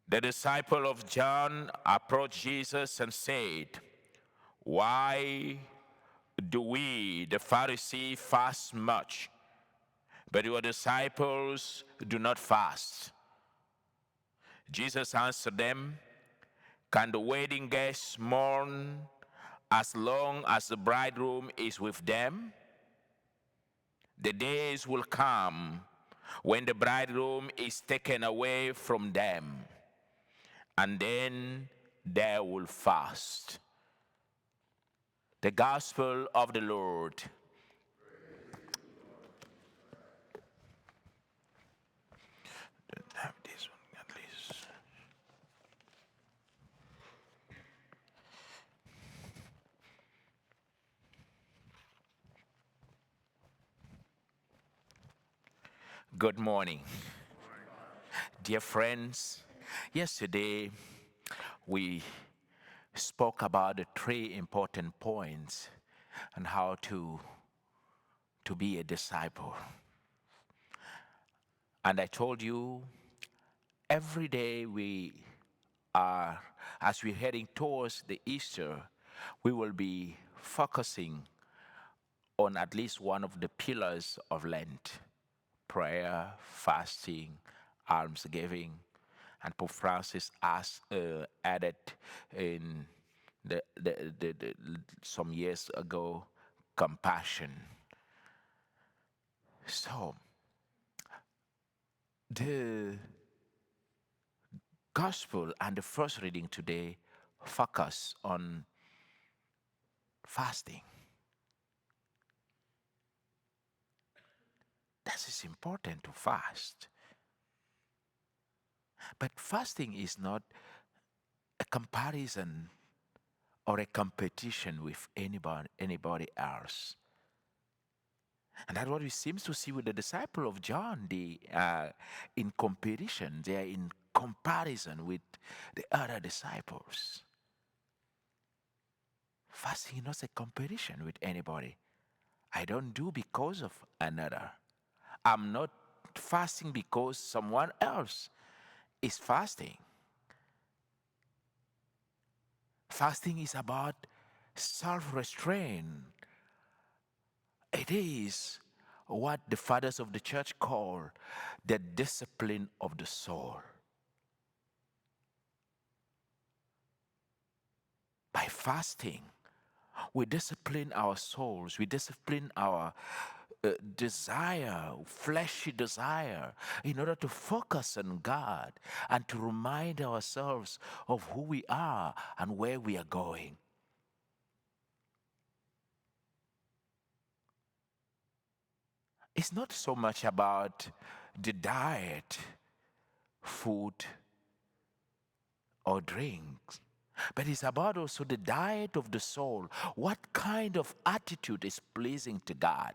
The disciple of John approached Jesus and said, "Why do we, the Pharisees, fast much, but your disciples do not fast?" Jesus answered them, "Can the wedding guests mourn as long as the bridegroom is with them? The days will come when the bridegroom is taken away from them, and then they will fast." The Gospel of the Lord. Don't have this one at least. Good morning. Dear friends, yesterday we spoke about the three important points on how to be a disciple. And I told you every day as we're heading towards the Easter, we will be focusing on at least one of the pillars of Lent: prayer, fasting, almsgiving, and Pope Francis added in some years ago, compassion. So the gospel and the first reading today focus on fasting. That is important to fast. But fasting is not a comparison or a competition with anybody else. And that's what we seem to see with the disciple of John. They are in competition. They are in comparison with the other disciples. Fasting is not a competition with anybody. I don't do because of another. I'm not fasting because someone else is fasting. Fasting is about self-restraint. It is what the fathers of the church call the discipline of the soul. By fasting, we discipline our souls, we discipline our desire, fleshy desire, in order to focus on God and to remind ourselves of who we are and where we are going. It's not so much about the diet, food, or drinks, but it's about also the diet of the soul. What kind of attitude is pleasing to God?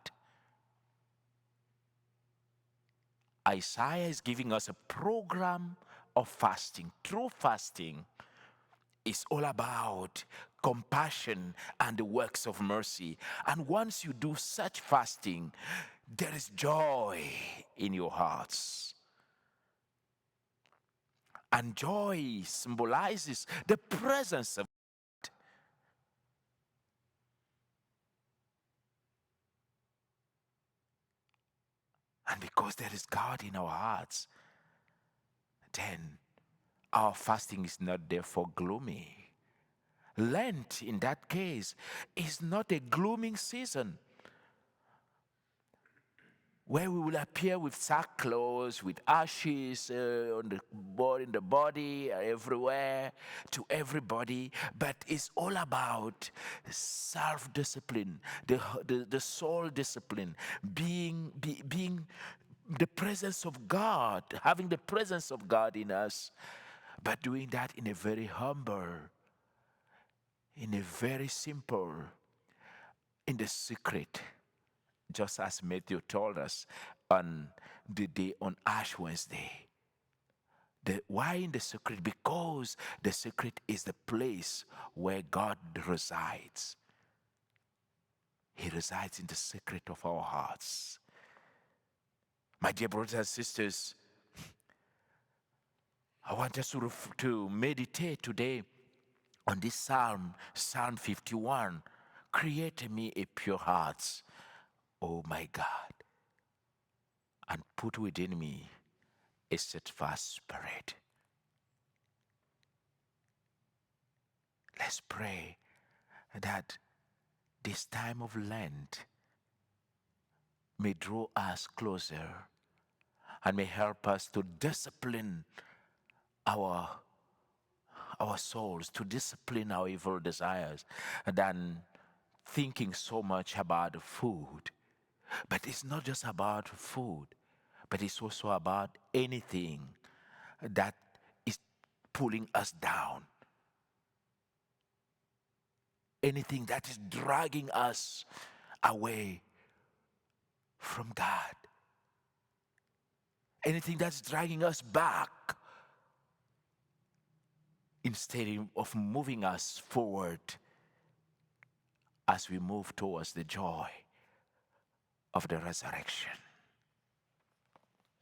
Isaiah is giving us a program of fasting. True fasting is all about compassion and the works of mercy. And once you do such fasting, there is joy in your hearts. And joy symbolizes the presence of God. And because there is God in our hearts, then our fasting is not therefore gloomy. Lent, in that case, is not a glooming season where we will appear with sackcloth, with ashes on the body, in the body, everywhere, to everybody. But it's all about self-discipline, the soul discipline, being the presence of God, having the presence of God in us, but doing that in a very humble, in a very simple, in the secret, just as Matthew told us on the day on Ash Wednesday. Why in the secret? Because the secret is the place where God resides. He resides in the secret of our hearts. My dear brothers and sisters, I want us to meditate today on this Psalm, Psalm 51. Create in me a pure heart, O my God, and put within me a steadfast spirit. Let's pray that this time of Lent may draw us closer and may help us to discipline our souls, to discipline our evil desires, than thinking so much about food. But it's not just about food, but it's also about anything that is pulling us down, anything that is dragging us away from God, anything that's dragging us back instead of moving us forward as we move towards the joy of the resurrection.